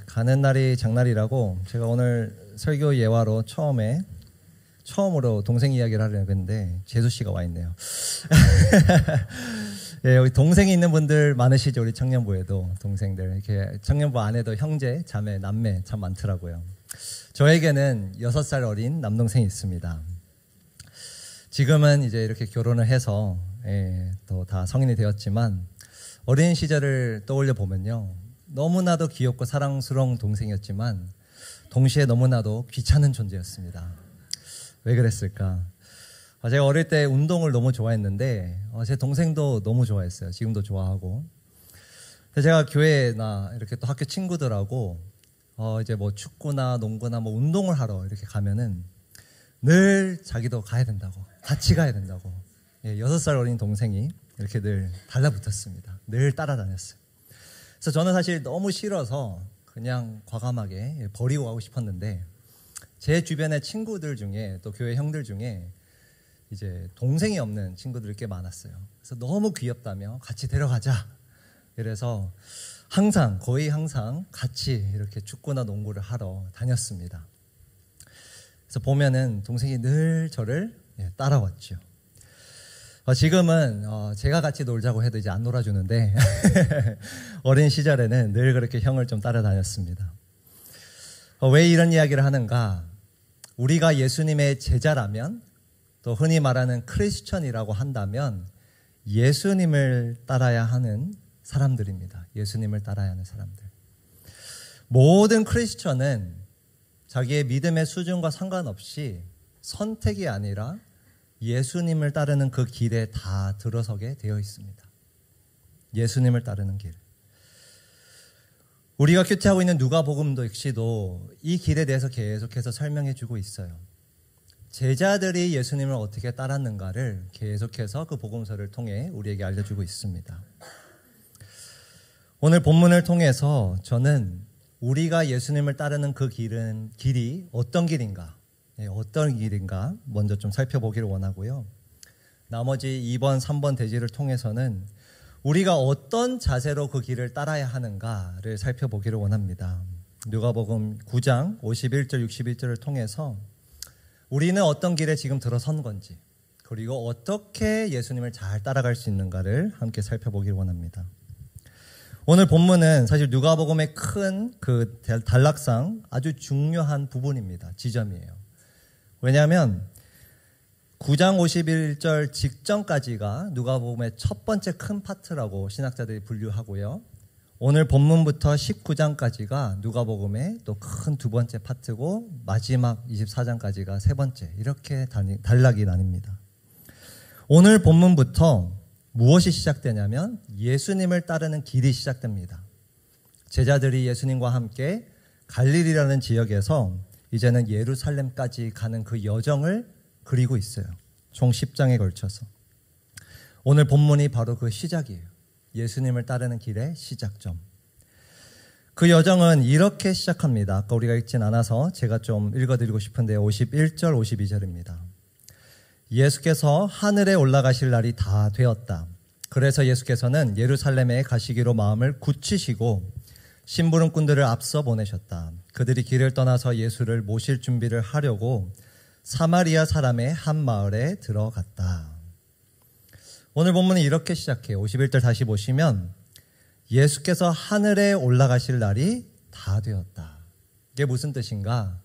가는 날이 장날이라고 제가 오늘 설교 예화로 처음으로 동생 이야기를 하려고 했는데 재수 씨가 와 있네요. 여기 동생이 있는 분들 많으시죠? 우리 청년부에도 동생들 이렇게 청년부 안에도 형제, 자매, 남매 참 많더라고요. 저에게는 6살 어린 남동생이 있습니다. 지금은 이제 이렇게 결혼을 해서 또 다 성인이 되었지만 어린 시절을 떠올려 보면요, 너무나도 귀엽고 사랑스러운 동생이었지만 동시에 너무나도 귀찮은 존재였습니다. 왜 그랬을까? 제가 어릴 때 운동을 너무 좋아했는데 제 동생도 너무 좋아했어요. 지금도 좋아하고. 제가 교회나 이렇게 또 학교 친구들하고 이제 뭐 축구나 농구나 뭐 운동을 하러 이렇게 가면은 늘 자기도 가야 된다고, 같이 가야 된다고. 6살 어린 동생이 이렇게 늘 달라붙었습니다. 늘 따라다녔어요. 그래서 저는 사실 너무 싫어서 그냥 과감하게 버리고 가고 싶었는데 제 주변의 친구들 중에 또 교회 형들 중에 이제 동생이 없는 친구들이 꽤 많았어요. 그래서 너무 귀엽다며 같이 데려가자. 그래서 거의 항상 같이 이렇게 축구나 농구를 하러 다녔습니다. 그래서 보면은 동생이 늘 저를 따라왔죠. 지금은 제가 같이 놀자고 해도 이제 안 놀아주는데 어린 시절에는 늘 그렇게 형을 좀 따라다녔습니다. 왜 이런 이야기를 하는가? 우리가 예수님의 제자라면, 또 흔히 말하는 크리스천이라고 한다면 예수님을 따라야 하는 사람들입니다. 예수님을 따라야 하는 사람들. 모든 크리스천은 자기의 믿음의 수준과 상관없이 선택이 아니라 예수님을 따르는 그 길에 다 들어서게 되어 있습니다. 예수님을 따르는 길. 우리가 큐티하고 있는 누가복음도 역시도 이 길에 대해서 계속해서 설명해 주고 있어요. 제자들이 예수님을 어떻게 따랐는가를 계속해서 그 복음서를 통해 우리에게 알려주고 있습니다. 오늘 본문을 통해서 저는 우리가 예수님을 따르는 그 길이 어떤 길인가 먼저 좀 살펴보기를 원하고요. 나머지 2번, 3번 대지를 통해서는 우리가 어떤 자세로 그 길을 따라야 하는가를 살펴보기를 원합니다. 누가복음 9장 51절, 61절을 통해서 우리는 어떤 길에 지금 들어선 건지, 그리고 어떻게 예수님을 잘 따라갈 수 있는가를 함께 살펴보기를 원합니다. 오늘 본문은 사실 누가복음의 큰 그 단락상 아주 중요한 부분입니다. 지점이에요. 왜냐하면 9장 51절 직전까지가 누가복음의 첫 번째 큰 파트라고 신학자들이 분류하고요. 오늘 본문부터 19장까지가 누가복음의 또 큰 두 번째 파트고 마지막 24장까지가 세 번째, 이렇게 단락이 나뉩니다. 오늘 본문부터 무엇이 시작되냐면 예수님을 따르는 길이 시작됩니다. 제자들이 예수님과 함께 갈릴리라는 지역에서 이제는 예루살렘까지 가는 그 여정을 그리고 있어요. 총 10장에 걸쳐서. 오늘 본문이 바로 그 시작이에요. 예수님을 따르는 길의 시작점. 그 여정은 이렇게 시작합니다. 아까 우리가 읽진 않아서 제가 좀 읽어드리고 싶은데 51절, 52절입니다. 예수께서 하늘에 올라가실 날이 다 되었다. 그래서 예수께서는 예루살렘에 가시기로 마음을 굳히시고 심부름꾼들을 앞서 보내셨다. 그들이 길을 떠나서 예수를 모실 준비를 하려고 사마리아 사람의 한 마을에 들어갔다. 오늘 본문은 이렇게 시작해요. 51절 다시 보시면 예수께서 하늘에 올라가실 날이 다 되었다. 이게 무슨 뜻인가?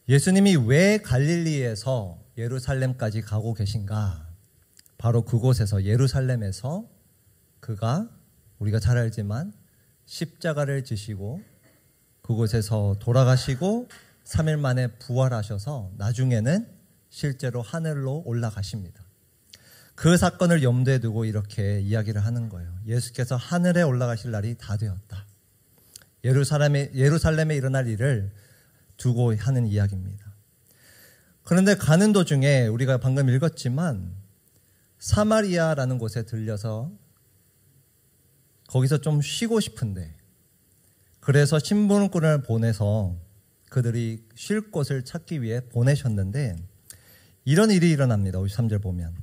예수님이 왜 갈릴리에서 예루살렘까지 가고 계신가? 바로 그곳에서, 예루살렘에서 그가, 우리가 잘 알지만 십자가를 지시고 그곳에서 돌아가시고 3일 만에 부활하셔서 나중에는 실제로 하늘로 올라가십니다. 그 사건을 염두에 두고 이렇게 이야기를 하는 거예요. 예수께서 하늘에 올라가실 날이 다 되었다. 예루살렘에 일어날 일을 두고 하는 이야기입니다. 그런데 가는 도중에 우리가 방금 읽었지만 사마리아라는 곳에 들려서 거기서 좀 쉬고 싶은데, 그래서 심부름꾼을 보내서 그들이 쉴 곳을 찾기 위해 보내셨는데 이런 일이 일어납니다. 53절 보면.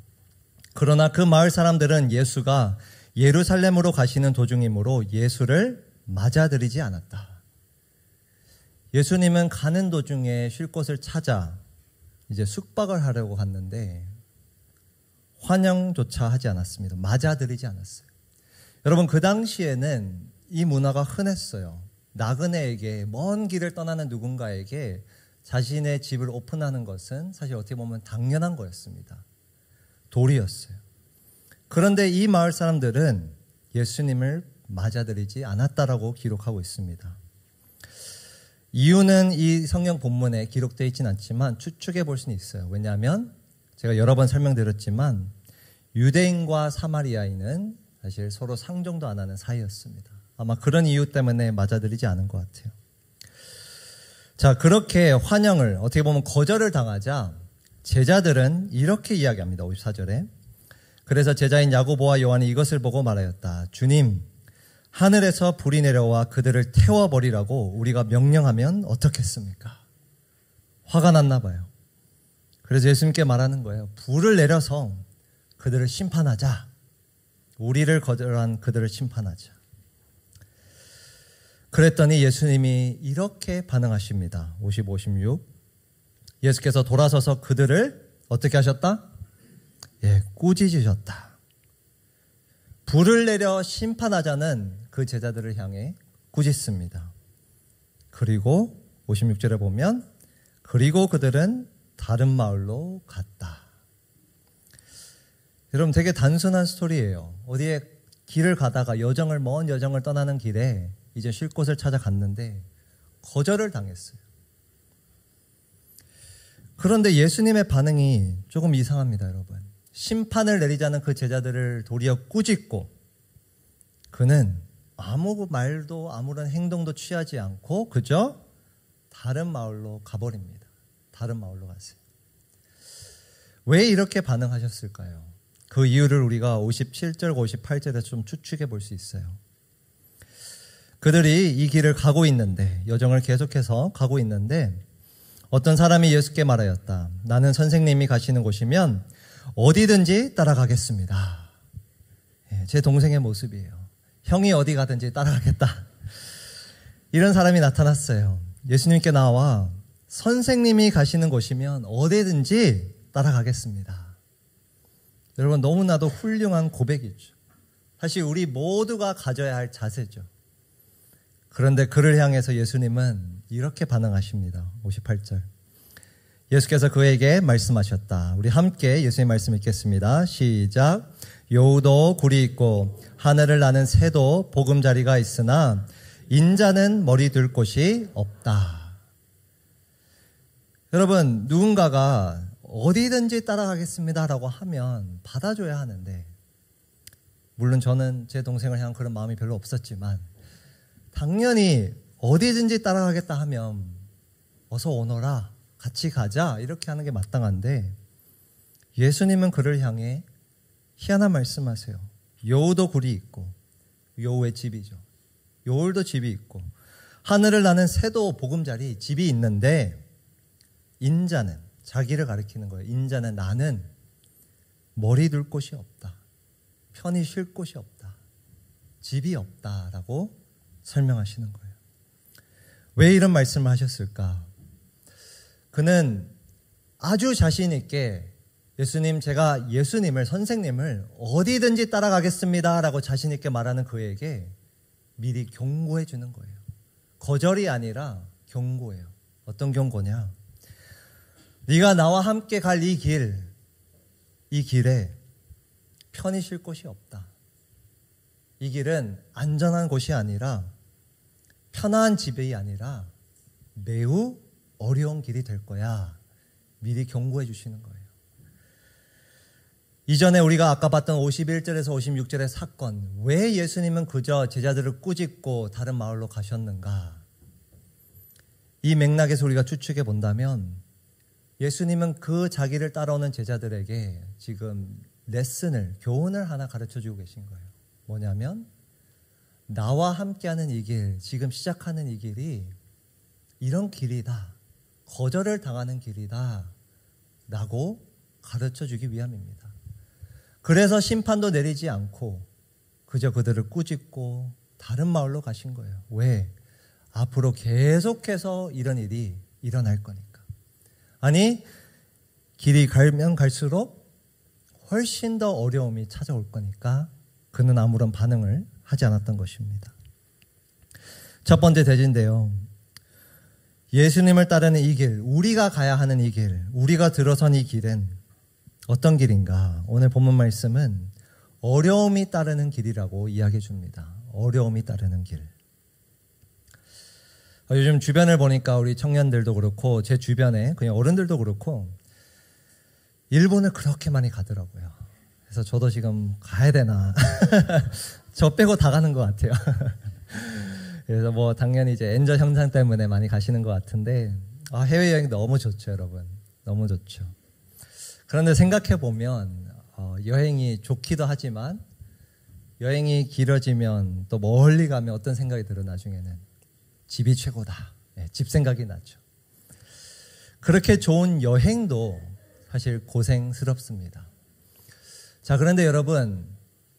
그러나 그 마을 사람들은 예수가 예루살렘으로 가시는 도중이므로 예수를 맞아들이지 않았다. 예수님은 가는 도중에 쉴 곳을 찾아 이제 숙박을 하려고 갔는데 환영조차 하지 않았습니다. 맞아들이지 않았어요. 여러분, 그 당시에는 이 문화가 흔했어요. 나그네에게, 먼 길을 떠나는 누군가에게 자신의 집을 오픈하는 것은 사실 어떻게 보면 당연한 거였습니다. 도리였어요. 그런데 이 마을 사람들은 예수님을 맞아들이지 않았다라고 기록하고 있습니다. 이유는 이 성경 본문에 기록되어 있지는 않지만 추측해 볼 수는 있어요. 왜냐하면 제가 여러 번 설명드렸지만 유대인과 사마리아인은 사실 서로 상종도 안 하는 사이였습니다. 아마 그런 이유 때문에 맞아들이지 않은 것 같아요. 자, 그렇게 환영을 어떻게 보면 거절을 당하자 제자들은 이렇게 이야기합니다. 54절에. 그래서 제자인 야고보와 요한이 이것을 보고 말하였다. 주님, 하늘에서 불이 내려와 그들을 태워버리라고 우리가 명령하면 어떻겠습니까? 화가 났나 봐요. 그래서 예수님께 말하는 거예요. 불을 내려서 그들을 심판하자. 우리를 거절한 그들을 심판하자. 그랬더니 예수님이 이렇게 반응하십니다. 55, 56. 예수께서 돌아서서 그들을 어떻게 하셨다? 꾸짖으셨다. 불을 내려 심판하자는 그 제자들을 향해 꾸짖습니다. 그리고 56절에 보면 그리고 그들은 다른 마을로 갔다. 여러분, 되게 단순한 스토리예요. 어디에 길을 가다가 먼 여정을 떠나는 길에 이제 쉴 곳을 찾아갔는데 거절을 당했어요. 그런데 예수님의 반응이 조금 이상합니다, 여러분. 심판을 내리자는 그 제자들을 도리어 꾸짖고 그는 아무 말도 아무런 행동도 취하지 않고 그저 다른 마을로 가버립니다. 다른 마을로 갔어요. 왜 이렇게 반응하셨을까요? 그 이유를 우리가 57절, 58절에서 좀 추측해 볼 수 있어요. 그들이 이 길을 가고 있는데, 여정을 계속해서 가고 있는데 어떤 사람이 예수께 말하였다. 나는 선생님이 가시는 곳이면 어디든지 따라가겠습니다. 제 동생의 모습이에요. 형이 어디 가든지 따라가겠다. 이런 사람이 나타났어요. 예수님께 나와 선생님이 가시는 곳이면 어디든지 따라가겠습니다. 여러분, 너무나도 훌륭한 고백이죠. 사실 우리 모두가 가져야 할 자세죠. 그런데 그를 향해서 예수님은 이렇게 반응하십니다. 58절. 예수께서 그에게 말씀하셨다. 우리 함께 예수님 말씀 읽겠습니다. 시작. 여우도 굴이 있고 하늘을 나는 새도 보금자리가 있으나 인자는 머리 둘 곳이 없다. 여러분, 누군가가 어디든지 따라가겠습니다라고 하면 받아줘야 하는데, 물론 저는 제 동생을 향한 그런 마음이 별로 없었지만 당연히 어디든지 따라가겠다 하면 어서 오너라, 같이 가자, 이렇게 하는 게 마땅한데 예수님은 그를 향해 희한한 말씀하세요. 여우도 굴이 있고, 여우의 집이죠. 여울도 집이 있고 하늘을 나는 새도 보금자리 집이 있는데 인자는, 자기를 가리키는 거예요. 인자는, 나는 머리 둘 곳이 없다. 편히 쉴 곳이 없다. 집이 없다라고 설명하시는 거예요. 왜 이런 말씀을 하셨을까? 그는 아주 자신 있게 예수님, 제가 예수님을, 선생님을 어디든지 따라가겠습니다 라고 자신 있게 말하는 그에게 미리 경고해 주는 거예요. 거절이 아니라 경고예요. 어떤 경고냐? 네가 나와 함께 갈 이 길에 편히 쉴 곳이 없다. 이 길은 안전한 곳이 아니라, 편한 집이 아니라 매우 어려운 길이 될 거야. 미리 경고해 주시는 거예요. 이전에 우리가 아까 봤던 51절에서 56절의 사건, 왜 예수님은 그저 제자들을 꾸짖고 다른 마을로 가셨는가? 이 맥락에서 우리가 추측해 본다면 예수님은 그 자기를 따라오는 제자들에게 지금 교훈을 하나 가르쳐주고 계신 거예요. 뭐냐면, 나와 함께하는 이 길, 지금 시작하는 이 길이 이런 길이다, 거절을 당하는 길이다 라고 가르쳐주기 위함입니다. 그래서 심판도 내리지 않고 그저 그들을 꾸짖고 다른 마을로 가신 거예요. 왜? 앞으로 계속해서 이런 일이 일어날 거니까. 아니, 길이 가면 갈수록 훨씬 더 어려움이 찾아올 거니까 그는 아무런 반응을 하지 않았던 것입니다. 첫 번째 대지인데요. 예수님을 따르는 이 길, 우리가 가야 하는 이 길, 우리가 들어선 이 길은 어떤 길인가? 오늘 본문 말씀은 어려움이 따르는 길이라고 이야기해 줍니다. 어려움이 따르는 길. 요즘 주변을 보니까 우리 청년들도 그렇고 제 주변에 그냥 어른들도 그렇고 일본을 그렇게 많이 가더라고요. 그래서 저도 지금 가야 되나. 저 빼고 다 가는 것 같아요. 그래서 뭐 당연히 이제 엔저 현상 때문에 많이 가시는 것 같은데 해외여행 너무 좋죠, 여러분. 너무 좋죠. 그런데 생각해 보면 여행이 좋기도 하지만 여행이 길어지면 또 멀리 가면 어떤 생각이 들어 나중에는 집이 최고다. 네, 집 생각이 나죠. 그렇게 좋은 여행도 사실 고생스럽습니다. 자, 그런데 여러분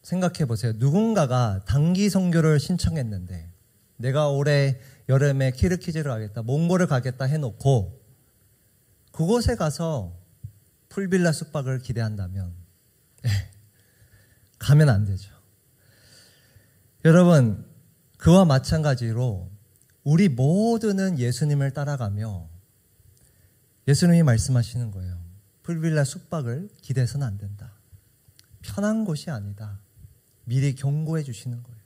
생각해 보세요. 누군가가 단기 선교를 신청했는데 내가 올해 여름에 키르키즈를 가겠다, 몽골을 가겠다 해놓고 그곳에 가서 풀빌라 숙박을 기대한다면 가면 안 되죠. 여러분, 그와 마찬가지로 우리 모두는 예수님을 따라가며 예수님이 말씀하시는 거예요. 풀빌라 숙박을 기대해서는 안 된다. 편한 곳이 아니다. 미리 경고해 주시는 거예요.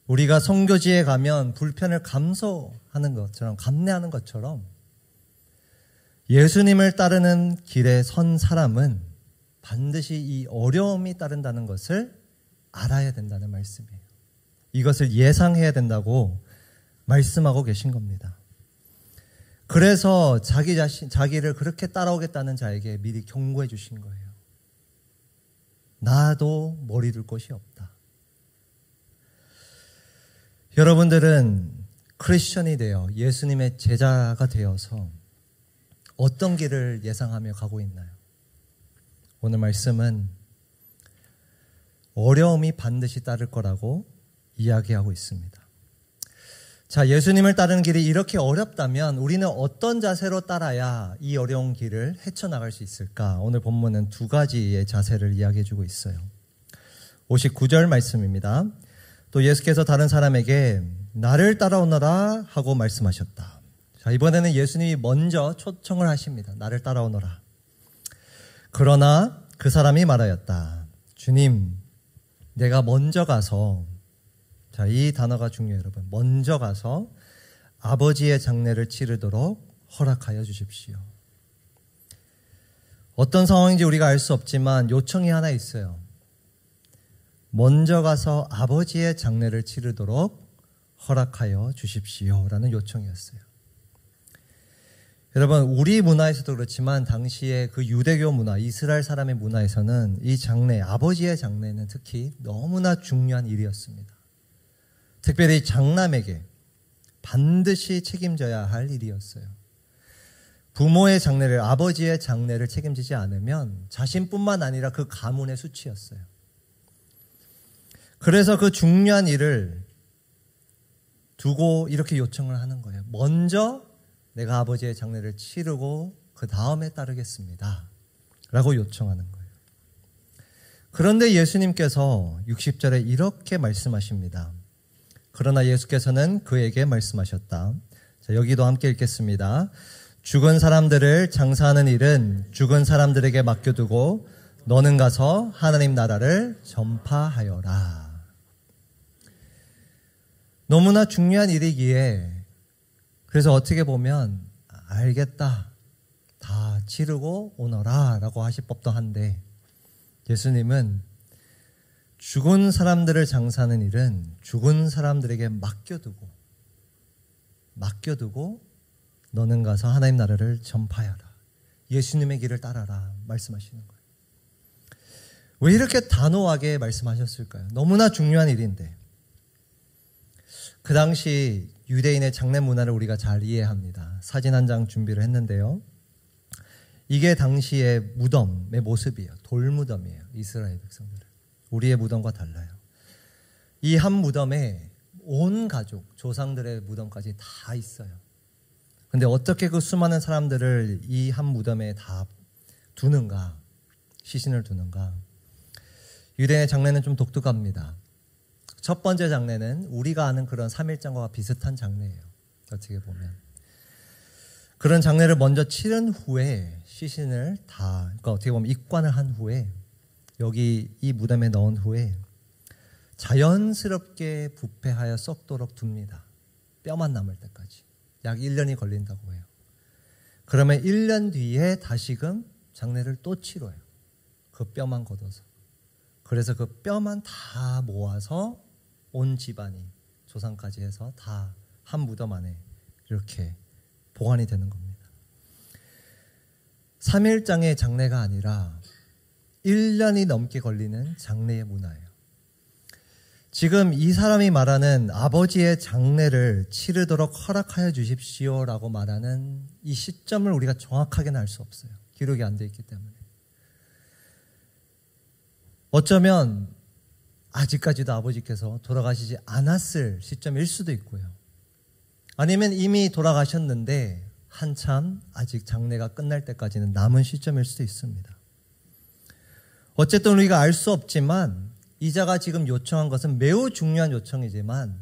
우리가 선교지에 가면 불편을 감수하는 것처럼, 감내하는 것처럼 예수님을 따르는 길에 선 사람은 반드시 이 어려움이 따른다는 것을 알아야 된다는 말씀이에요. 이것을 예상해야 된다고 말씀하고 계신 겁니다. 그래서 자기를 그렇게 따라오겠다는 자에게 미리 경고해 주신 거예요. 나도 머리 둘 곳이 없다. 여러분들은 크리스천이 되어 예수님의 제자가 되어서 어떤 길을 예상하며 가고 있나요? 오늘 말씀은 어려움이 반드시 따를 거라고 이야기하고 있습니다. 자, 예수님을 따르는 길이 이렇게 어렵다면 우리는 어떤 자세로 따라야 이 어려운 길을 헤쳐나갈 수 있을까? 오늘 본문은 두 가지의 자세를 이야기해 주고 있어요. 59절 말씀입니다. 또 예수께서 다른 사람에게 나를 따라오너라 하고 말씀하셨다. 자, 이번에는 예수님이 먼저 초청을 하십니다. 나를 따라오너라. 그러나 그 사람이 말하였다. 주님, 내가 먼저 가서, 자, 이 단어가 중요해요, 여러분. 먼저 가서 아버지의 장례를 치르도록 허락하여 주십시오. 어떤 상황인지 우리가 알 수 없지만 요청이 하나 있어요. 먼저 가서 아버지의 장례를 치르도록 허락하여 주십시오라는 요청이었어요. 여러분, 우리 문화에서도 그렇지만 당시에 그 유대교 문화, 이스라엘 사람의 문화에서는 이 장례, 아버지의 장례는 특히 너무나 중요한 일이었습니다. 특별히 장남에게 반드시 책임져야 할 일이었어요. 부모의 장례를, 아버지의 장례를 책임지지 않으면 자신뿐만 아니라 그 가문의 수치였어요. 그래서 그 중요한 일을 두고 이렇게 요청을 하는 거예요. 먼저 내가 아버지의 장례를 치르고 그 다음에 따르겠습니다. 라고 요청하는 거예요. 그런데 예수님께서 60절에 이렇게 말씀하십니다. 그러나 예수께서는 그에게 말씀하셨다. 자, 여기도 함께 읽겠습니다. 죽은 사람들을 장사하는 일은 죽은 사람들에게 맡겨두고 너는 가서 하나님 나라를 전파하여라. 너무나 중요한 일이기에 그래서 어떻게 보면 알겠다, 다 치르고 오너라 라고 하실 법도 한데 예수님은 죽은 사람들을 장사하는 일은 죽은 사람들에게 맡겨두고 너는 가서 하나님 나라를 전파하라. 예수님의 길을 따라라 말씀하시는 거예요. 왜 이렇게 단호하게 말씀하셨을까요? 너무나 중요한 일인데. 그 당시 유대인의 장례 문화를 우리가 잘 이해합니다. 사진 한 장 준비를 했는데요. 이게 당시의 무덤의 모습이에요. 돌무덤이에요. 이스라엘 백성들은. 우리의 무덤과 달라요. 이 한 무덤에 온 가족, 조상들의 무덤까지 다 있어요. 근데 어떻게 그 수많은 사람들을 이 한 무덤에 다 두는가, 시신을 두는가? 유대의 장례는 좀 독특합니다. 첫 번째 장례는 우리가 아는 그런 3일장과 비슷한 장례예요. 어떻게 보면. 그런 장례를 먼저 치른 후에 시신을 다, 그러니까 어떻게 보면 입관을 한 후에 여기 이 무덤에 넣은 후에 자연스럽게 부패하여 썩도록 둡니다. 뼈만 남을 때까지. 약 1년이 걸린다고 해요. 그러면 1년 뒤에 다시금 장례를 또 치러요. 그 뼈만 걷어서. 그래서 그 뼈만 다 모아서 온 집안이 조상까지 해서 다 한 무덤 안에 이렇게 보관이 되는 겁니다. 3일장의 장례가 아니라 1년이 넘게 걸리는 장례의 문화예요. 지금 이 사람이 말하는 아버지의 장례를 치르도록 허락하여 주십시오라고 말하는 이 시점을 우리가 정확하게는 알 수 없어요. 기록이 안 돼 있기 때문에. 어쩌면 아직까지도 아버지께서 돌아가시지 않았을 시점일 수도 있고요. 아니면 이미 돌아가셨는데 한참 아직 장례가 끝날 때까지는 남은 시점일 수도 있습니다. 어쨌든 우리가 알 수 없지만 이자가 지금 요청한 것은 매우 중요한 요청이지만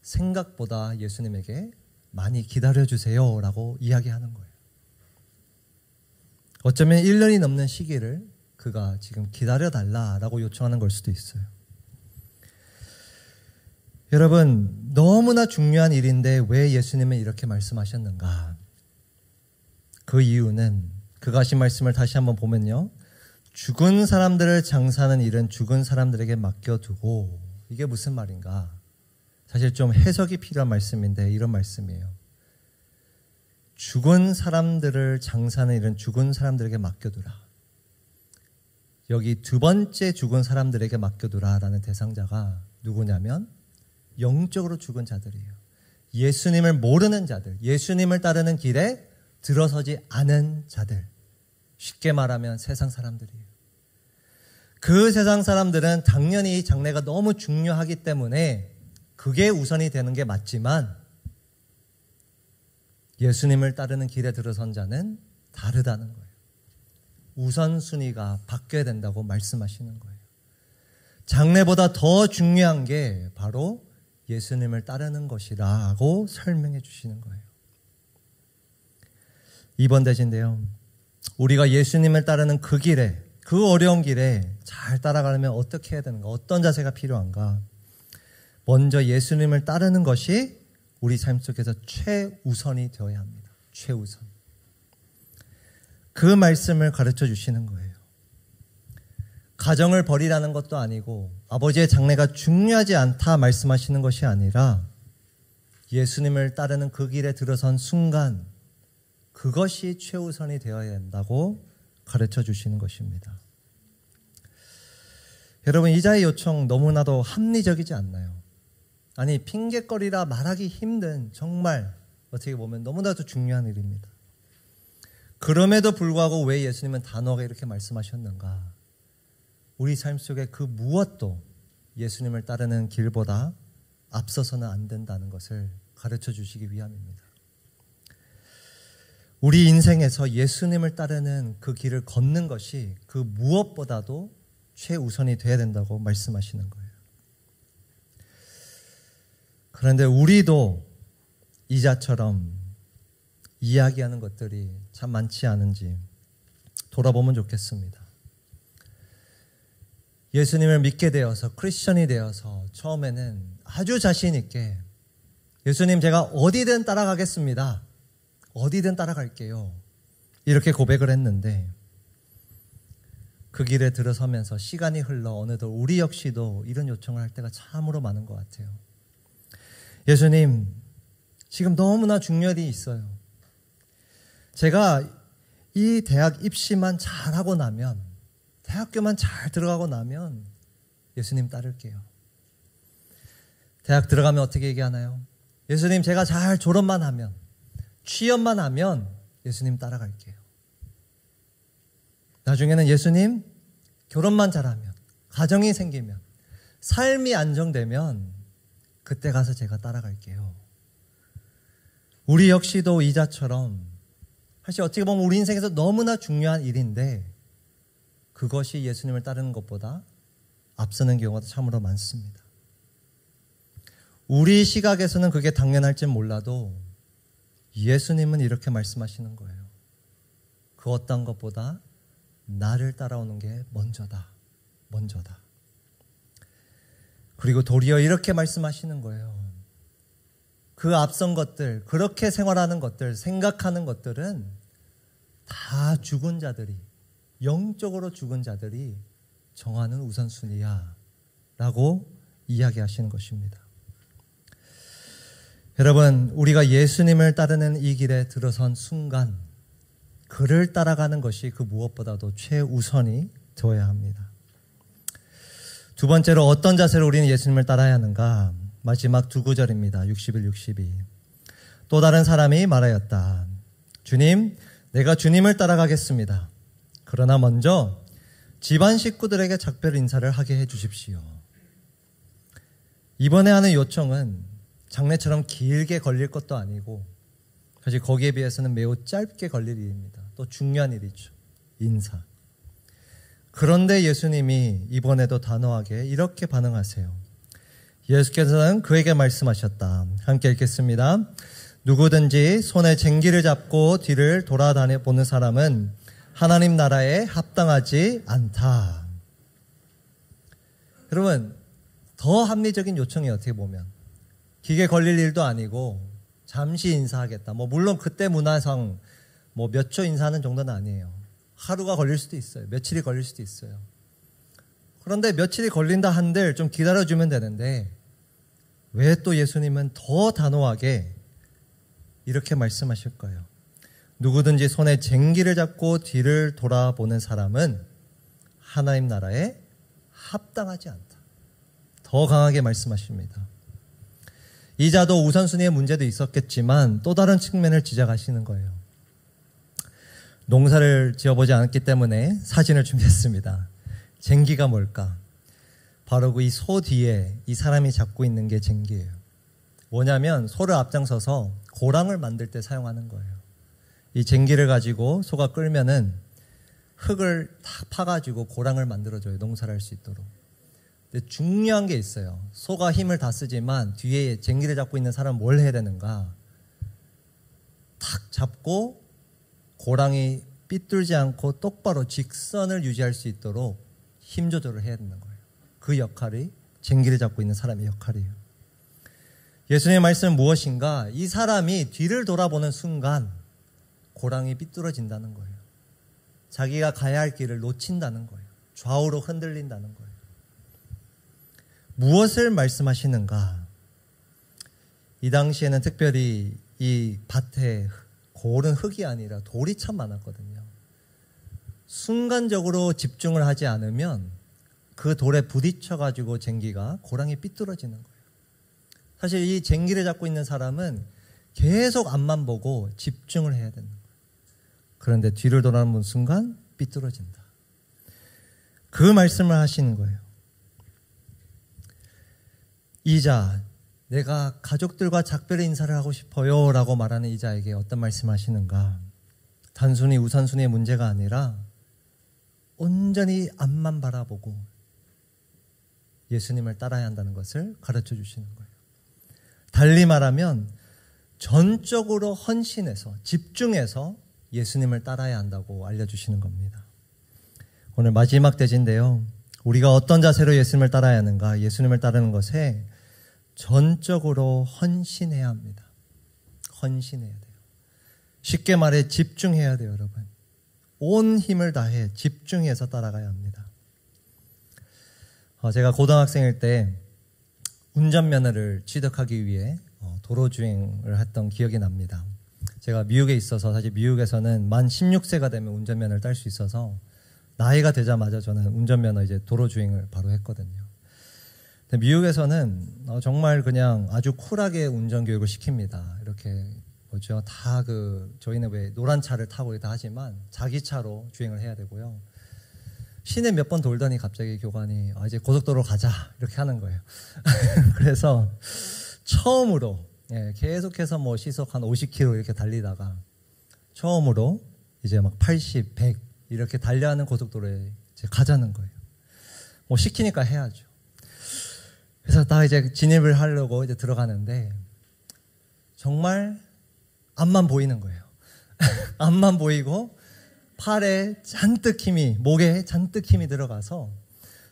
생각보다 예수님에게 많이 기다려주세요 라고 이야기하는 거예요. 어쩌면 1년이 넘는 시기를 그가 지금 기다려달라라고 요청하는 걸 수도 있어요. 여러분, 너무나 중요한 일인데 왜 예수님은 이렇게 말씀하셨는가? 그 이유는 그가 하신 말씀을 다시 한번 보면요. 죽은 사람들을 장사하는 일은 죽은 사람들에게 맡겨두고, 이게 무슨 말인가? 사실 좀 해석이 필요한 말씀인데 이런 말씀이에요. 죽은 사람들을 장사하는 일은 죽은 사람들에게 맡겨두라. 여기 두 번째 죽은 사람들에게 맡겨두라라는 대상자가 누구냐면 영적으로 죽은 자들이에요. 예수님을 모르는 자들, 예수님을 따르는 길에 들어서지 않은 자들. 쉽게 말하면 세상 사람들이에요. 그 세상 사람들은 당연히 장례가 너무 중요하기 때문에 그게 우선이 되는 게 맞지만 예수님을 따르는 길에 들어선 자는 다르다는 거예요. 우선순위가 바뀌어야 된다고 말씀하시는 거예요. 장례보다 더 중요한 게 바로 예수님을 따르는 것이라고 설명해 주시는 거예요. 2번 대신데요. 우리가 예수님을 따르는 그 길에, 그 어려운 길에 잘 따라가려면 어떻게 해야 되는가? 어떤 자세가 필요한가? 먼저 예수님을 따르는 것이 우리 삶 속에서 최우선이 되어야 합니다. 최우선. 그 말씀을 가르쳐 주시는 거예요. 가정을 버리라는 것도 아니고 아버지의 장례가 중요하지 않다 말씀하시는 것이 아니라 예수님을 따르는 그 길에 들어선 순간 그것이 최우선이 되어야 한다고 가르쳐 주시는 것입니다. 여러분, 이자의 요청 너무나도 합리적이지 않나요? 아니, 핑계거리라 말하기 힘든 정말 어떻게 보면 너무나도 중요한 일입니다. 그럼에도 불구하고 왜 예수님은 단호하게 이렇게 말씀하셨는가? 우리 삶 속에 그 무엇도 예수님을 따르는 길보다 앞서서는 안 된다는 것을 가르쳐 주시기 위함입니다. 우리 인생에서 예수님을 따르는 그 길을 걷는 것이 그 무엇보다도 최우선이 되어야 된다고 말씀하시는 거예요. 그런데 우리도 이자처럼 이야기하는 것들이 참 많지 않은지 돌아보면 좋겠습니다. 예수님을 믿게 되어서 크리스천이 되어서 처음에는 아주 자신 있게 예수님 제가 어디든 따라가겠습니다. 어디든 따라갈게요. 이렇게 고백을 했는데 그 길에 들어서면서 시간이 흘러 어느덧 우리 역시도 이런 요청을 할 때가 참으로 많은 것 같아요. 예수님, 지금 너무나 중요한 일이 있어요. 제가 이 대학 입시만 잘하고 나면, 대학교만 잘 들어가고 나면 예수님 따를게요. 대학 들어가면 어떻게 얘기하나요? 예수님, 제가 잘 졸업만 하면, 취업만 하면 예수님 따라갈게요. 나중에는 예수님, 결혼만 잘하면, 가정이 생기면, 삶이 안정되면 그때 가서 제가 따라갈게요. 우리 역시도 이자처럼 사실 어떻게 보면 우리 인생에서 너무나 중요한 일인데 그것이 예수님을 따르는 것보다 앞서는 경우가 참으로 많습니다. 우리 시각에서는 그게 당연할지 몰라도 예수님은 이렇게 말씀하시는 거예요. 그 어떤 것보다 나를 따라오는 게 먼저다. 그리고 도리어 이렇게 말씀하시는 거예요. 그 앞선 것들, 그렇게 생활하는 것들, 생각하는 것들은 다 죽은 자들이, 영적으로 죽은 자들이 정하는 우선순위야 라고 이야기하시는 것입니다. 여러분, 우리가 예수님을 따르는 이 길에 들어선 순간 그를 따라가는 것이 그 무엇보다도 최우선이 되어야 합니다. 두 번째로 어떤 자세로 우리는 예수님을 따라야 하는가? 마지막 두 구절입니다. 61, 62. 또 다른 사람이 말하였다. 주님, 내가 주님을 따라가겠습니다. 그러나 먼저 집안 식구들에게 작별 인사를 하게 해 주십시오. 이번에 하는 요청은 장례처럼 길게 걸릴 것도 아니고 사실 거기에 비해서는 매우 짧게 걸릴 일입니다. 또 중요한 일이죠. 인사. 그런데 예수님이 이번에도 단호하게 이렇게 반응하세요. 예수께서는 그에게 말씀하셨다. 함께 읽겠습니다. 누구든지 손에 쟁기를 잡고 뒤를 돌아다녀 보는 사람은 하나님 나라에 합당하지 않다. 여러분, 더 합리적인 요청이 어떻게 보면 기계 걸릴 일도 아니고 잠시 인사하겠다. 물론 그때 문화상 몇 초 인사하는 정도는 아니에요. 하루가 걸릴 수도 있어요. 며칠이 걸릴 수도 있어요. 그런데 며칠이 걸린다 한들 좀 기다려주면 되는데 왜 또 예수님은 더 단호하게 이렇게 말씀하실까요? 누구든지 손에 쟁기를 잡고 뒤를 돌아보는 사람은 하나님 나라에 합당하지 않다. 더 강하게 말씀하십니다. 이자도 우선순위의 문제도 있었겠지만 또 다른 측면을 지적하시는 거예요. 농사를 지어보지 않았기 때문에 사진을 준비했습니다. 쟁기가 뭘까? 바로 그 이 소 뒤에 이 사람이 잡고 있는 게 쟁기예요. 뭐냐면 소를 앞장서서 고랑을 만들 때 사용하는 거예요. 이 쟁기를 가지고 소가 끌면은 흙을 탁 파가지고 고랑을 만들어줘요. 농사를 할 수 있도록. 근데 중요한 게 있어요. 소가 힘을 다 쓰지만 뒤에 쟁기를 잡고 있는 사람은 뭘 해야 되는가? 탁 잡고 고랑이 삐뚤지 않고 똑바로 직선을 유지할 수 있도록 힘 조절을 해야 되는 거예요. 그 역할이 쟁기를 잡고 있는 사람의 역할이에요. 예수님의 말씀은 무엇인가? 이 사람이 뒤를 돌아보는 순간 고랑이 삐뚤어진다는 거예요. 자기가 가야 할 길을 놓친다는 거예요. 좌우로 흔들린다는 거예요. 무엇을 말씀하시는가? 이 당시에는 특별히 이 밭에 고른 흙이 아니라 돌이 참 많았거든요. 순간적으로 집중을 하지 않으면 그 돌에 부딪혀가지고 쟁기가 고랑이 삐뚤어지는 거예요. 사실 이 쟁기를 잡고 있는 사람은 계속 앞만 보고 집중을 해야 되는 거예요. 그런데 뒤를 돌아보는 순간 삐뚤어진다. 그 말씀을 하시는 거예요. 이자, 내가 가족들과 작별의 인사를 하고 싶어요 라고 말하는 이자에게 어떤 말씀을 하시는가? 단순히 우선순위의 문제가 아니라 온전히 앞만 바라보고 예수님을 따라야 한다는 것을 가르쳐 주시는 거예요. 달리 말하면 전적으로 헌신해서 집중해서 예수님을 따라야 한다고 알려주시는 겁니다. 오늘 마지막 대지인데요. 우리가 어떤 자세로 예수님을 따라야 하는가? 예수님을 따르는 것에 전적으로 헌신해야 합니다. 헌신해야 돼요. 쉽게 말해 집중해야 돼요, 여러분. 온 힘을 다해 집중해서 따라가야 합니다. 제가 고등학생일 때 운전면허를 취득하기 위해 도로주행을 했던 기억이 납니다. 제가 미국에 있어서 사실 미국에서는 만 16세가 되면 운전면허를 딸 수 있어서 나이가 되자마자 저는 운전면허 이제 도로주행을 바로 했거든요. 근데 미국에서는 정말 그냥 아주 쿨하게 운전교육을 시킵니다. 이렇게 뭐죠? 다 저희는 왜 노란 차를 타고 다 하지만 자기 차로 주행을 해야 되고요. 시내 몇 번 돌더니 갑자기 교관이 이제 고속도로 가자 이렇게 하는 거예요. 그래서 처음으로 계속해서 뭐 시속 한 50km 이렇게 달리다가 처음으로 이제 막 80, 100 이렇게 달려하는 고속도로에 이제 가자는 거예요. 뭐 시키니까 해야죠. 그래서 딱 이제 진입을 하려고 이제 들어가는데 정말 앞만 보이는 거예요. 앞만 보이고 팔에 잔뜩 힘이, 목에 잔뜩 힘이 들어가서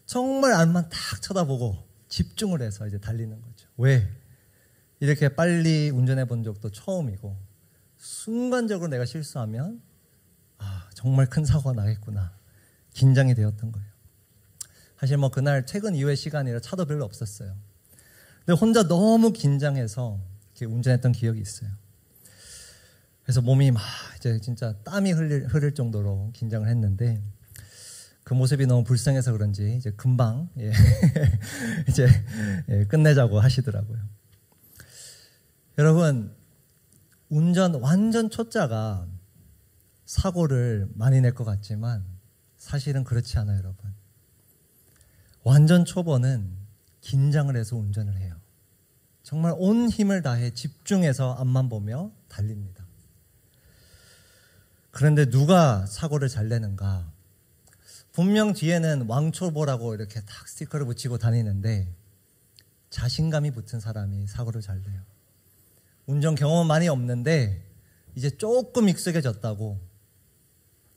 정말 앞만 딱 쳐다보고 집중을 해서 이제 달리는 거죠. 왜? 이렇게 빨리 운전해 본 적도 처음이고 순간적으로 내가 실수하면 정말 큰 사고가 나겠구나. 긴장이 되었던 거예요. 사실 뭐 그날 퇴근 이후의 시간이라 차도 별로 없었어요. 근데 혼자 너무 긴장해서 이렇게 운전했던 기억이 있어요. 그래서 몸이 막 이제 진짜 땀이 흐를 정도로 긴장을 했는데 그 모습이 너무 불쌍해서 그런지 이제 금방 이제 끝내자고 하시더라고요. 여러분, 운전 완전 초짜가 사고를 많이 낼 것 같지만 사실은 그렇지 않아요, 여러분. 완전 초보는 긴장을 해서 운전을 해요. 정말 온 힘을 다해 집중해서 앞만 보며 달립니다. 그런데 누가 사고를 잘 내는가? 분명 뒤에는 왕초보라고 이렇게 탁 스티커를 붙이고 다니는데 자신감이 붙은 사람이 사고를 잘 내요. 운전 경험은 많이 없는데 이제 조금 익숙해졌다고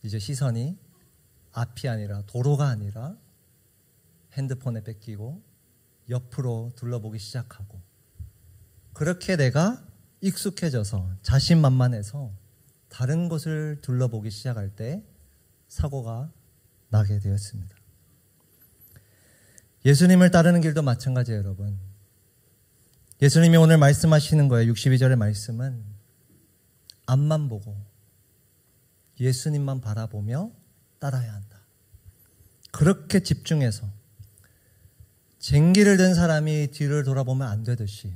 이제 시선이 앞이 아니라 도로가 아니라 핸드폰에 뺏기고 옆으로 둘러보기 시작하고 그렇게 내가 익숙해져서 자신만만해서 다른 곳을 둘러보기 시작할 때 사고가 나게 되었습니다. 예수님을 따르는 길도 마찬가지예요, 여러분. 예수님이 오늘 말씀하시는 거예요. 62절의 말씀은 앞만 보고 예수님만 바라보며 따라야 한다. 그렇게 집중해서 쟁기를 든 사람이 뒤를 돌아보면 안 되듯이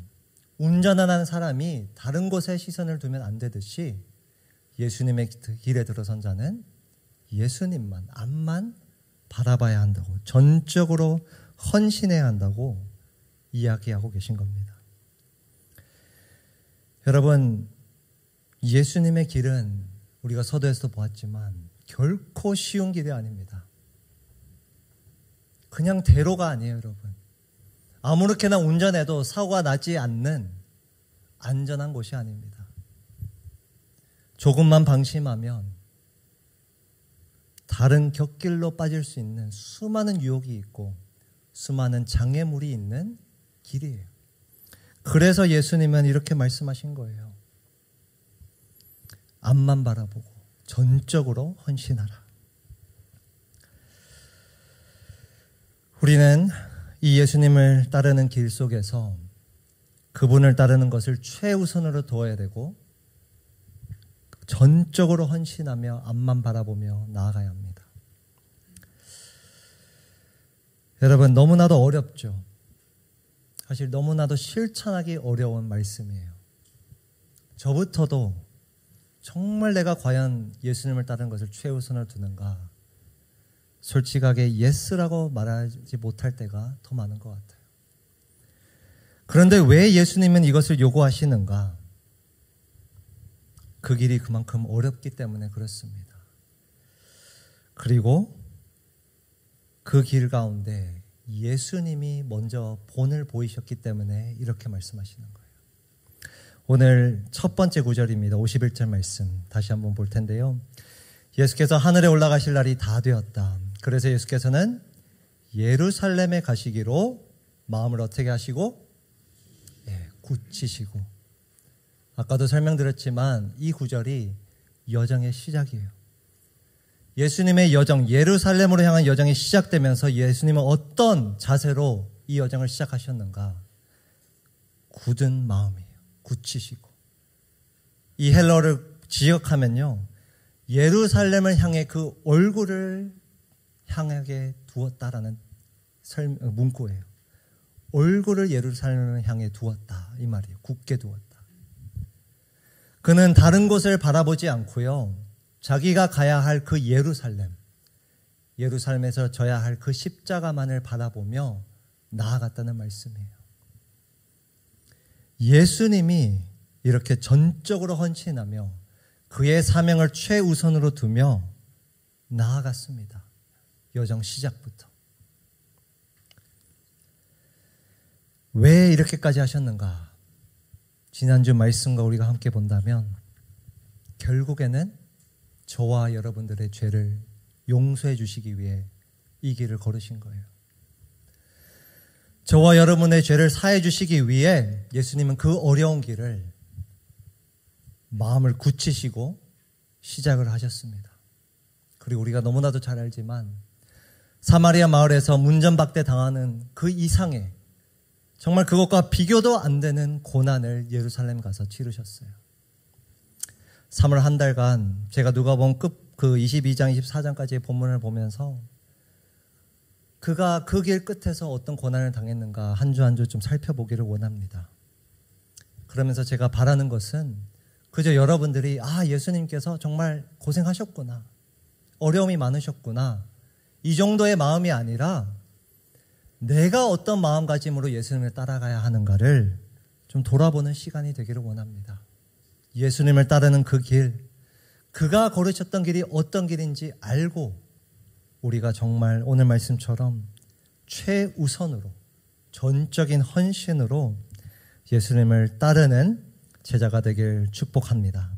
운전하는 사람이 다른 곳에 시선을 두면 안 되듯이 예수님의 길에 들어선 자는 예수님만, 앞만 바라봐야 한다고, 전적으로 헌신해야 한다고 이야기하고 계신 겁니다. 여러분, 예수님의 길은 우리가 서두에서도 보았지만 결코 쉬운 길이 아닙니다. 그냥 대로가 아니에요, 여러분. 아무렇게나 운전해도 사고가 나지 않는 안전한 곳이 아닙니다. 조금만 방심하면 다른 곁길로 빠질 수 있는 수많은 유혹이 있고 수많은 장애물이 있는 길이에요. 그래서 예수님은 이렇게 말씀하신 거예요. 앞만 바라보고 전적으로 헌신하라. 우리는 이 예수님을 따르는 길 속에서 그분을 따르는 것을 최우선으로 두어야 되고 전적으로 헌신하며 앞만 바라보며 나아가야 합니다. 여러분, 너무나도 어렵죠. 사실 너무나도 실천하기 어려운 말씀이에요. 저부터도 정말 내가 과연 예수님을 따르는 것을 최우선으로 두는가, 솔직하게 예스라고 말하지 못할 때가 더 많은 것 같아요. 그런데 왜 예수님은 이것을 요구하시는가? 그 길이 그만큼 어렵기 때문에 그렇습니다. 그리고 그 길 가운데 예수님이 먼저 본을 보이셨기 때문에 이렇게 말씀하시는 거예요. 오늘 첫 번째 구절입니다. 51절 말씀 다시 한번 볼 텐데요. 예수께서 하늘에 올라가실 날이 다 되었다. 그래서 예수께서는 예루살렘에 가시기로 마음을 어떻게 하시고? 굳히시고. 아까도 설명드렸지만 이 구절이 여정의 시작이에요. 예수님의 여정, 예루살렘으로 향한 여정이 시작되면서 예수님은 어떤 자세로 이 여정을 시작하셨는가? 굳은 마음이에요. 굳히시고. 이 헬러를 지역하면요, 예루살렘을 향해 그 얼굴을 향하게 두었다라는 문구예요. 얼굴을 예루살렘을 향해 두었다, 이 말이에요. 굳게 두었다. 그는 다른 곳을 바라보지 않고요, 자기가 가야 할 그 예루살렘, 예루살렘에서 져야 할 그 십자가만을 바라보며 나아갔다는 말씀이에요. 예수님이 이렇게 전적으로 헌신하며 그의 사명을 최우선으로 두며 나아갔습니다. 여정 시작부터. 왜 이렇게까지 하셨는가? 지난주 말씀과 우리가 함께 본다면 결국에는 저와 여러분들의 죄를 용서해 주시기 위해 이 길을 걸으신 거예요. 저와 여러분의 죄를 사해 주시기 위해 예수님은 그 어려운 길을 마음을 굳히시고 시작을 하셨습니다. 그리고 우리가 너무나도 잘 알지만 사마리아 마을에서 문전박대 당하는 그 이상의 정말 그것과 비교도 안 되는 고난을 예루살렘 가서 치르셨어요. 3월 한 달간 제가 누가복음 그 22장 24장까지의 본문을 보면서 그가 그 길 끝에서 어떤 고난을 당했는가 한 주 한 주 좀 살펴보기를 원합니다. 그러면서 제가 바라는 것은 그저 여러분들이 예수님께서 정말 고생하셨구나, 어려움이 많으셨구나, 이 정도의 마음이 아니라 내가 어떤 마음가짐으로 예수님을 따라가야 하는가를 좀 돌아보는 시간이 되기를 원합니다. 예수님을 따르는 그 길, 그가 걸으셨던 길이 어떤 길인지 알고 우리가 정말 오늘 말씀처럼 최우선으로 전적인 헌신으로 예수님을 따르는 제자가 되길 축복합니다.